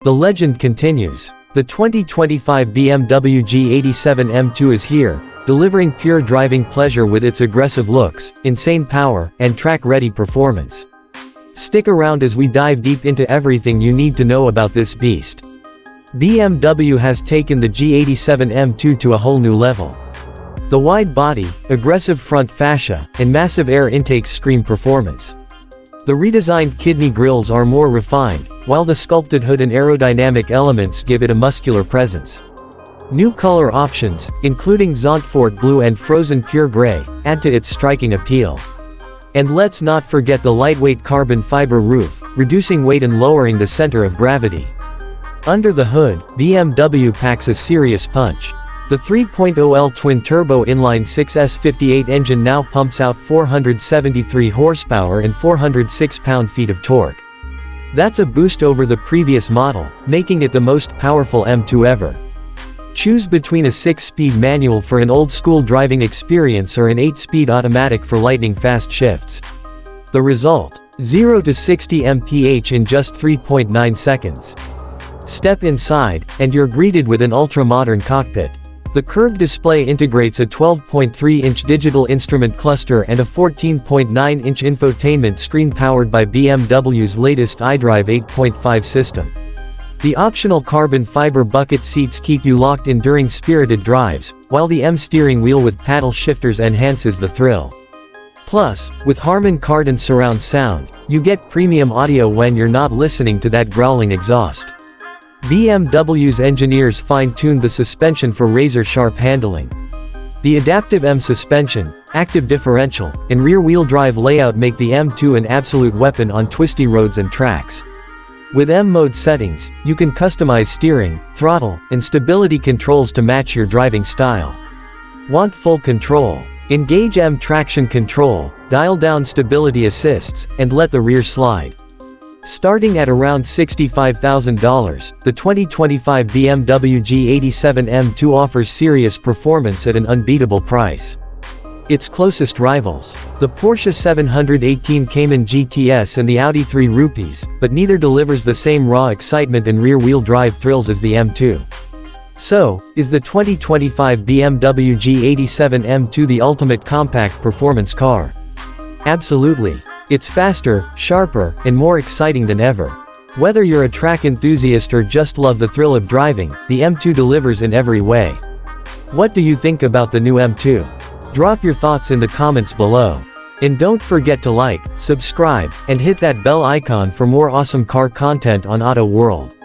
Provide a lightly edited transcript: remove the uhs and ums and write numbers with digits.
The legend continues. The 2025 BMW G87 M2 is here, delivering pure driving pleasure with its aggressive looks, insane power, and track-ready performance. Stick around as we dive deep into everything you need to know about this beast. BMW has taken the G87 M2 to a whole new level. The wide body, aggressive front fascia, and massive air intakes scream performance. The redesigned kidney grills are more refined, while the sculpted hood and aerodynamic elements give it a muscular presence. New color options, including Zontfort Blue and Frozen Pure Gray, add to its striking appeal. And let's not forget the lightweight carbon fiber roof, reducing weight and lowering the center of gravity. Under the hood, BMW packs a serious punch. The 3.0L twin-turbo inline-6 S58 engine now pumps out 473 horsepower and 406 pound-feet of torque. That's a boost over the previous model, making it the most powerful M2 ever. Choose between a 6-speed manual for an old-school driving experience or an 8-speed automatic for lightning-fast shifts. The result: 0 to 60 mph in just 3.9 seconds. Step inside, and you're greeted with an ultra-modern cockpit. The curved display integrates a 12.3-inch digital instrument cluster and a 14.9-inch infotainment screen powered by BMW's latest iDrive 8.5 system. The optional carbon fiber bucket seats keep you locked in during spirited drives, while the M steering wheel with paddle shifters enhances the thrill. Plus, with Harman Kardon surround sound, you get premium audio when you're not listening to that growling exhaust. BMW's engineers fine-tuned the suspension for razor-sharp handling. The adaptive M suspension, active differential, and rear-wheel drive layout make the M2 an absolute weapon on twisty roads and tracks. With M mode settings, you can customize steering, throttle, and stability controls to match your driving style. Want full control? Engage M traction control, dial down stability assists, and let the rear slide. Starting at around $65,000, the 2025 BMW G87 M2 offers serious performance at an unbeatable price. Its closest rivals, the Porsche 718 Cayman GTS and the Audi 3 rupees, but neither delivers the same raw excitement and rear-wheel drive thrills as the M2. So, is the 2025 BMW G87 M2 the ultimate compact performance car? Absolutely. It's faster, sharper, and more exciting than ever. Whether you're a track enthusiast or just love the thrill of driving, the M2 delivers in every way. What do you think about the new M2? Drop your thoughts in the comments below. And don't forget to like, subscribe, and hit that bell icon for more awesome car content on Auto World.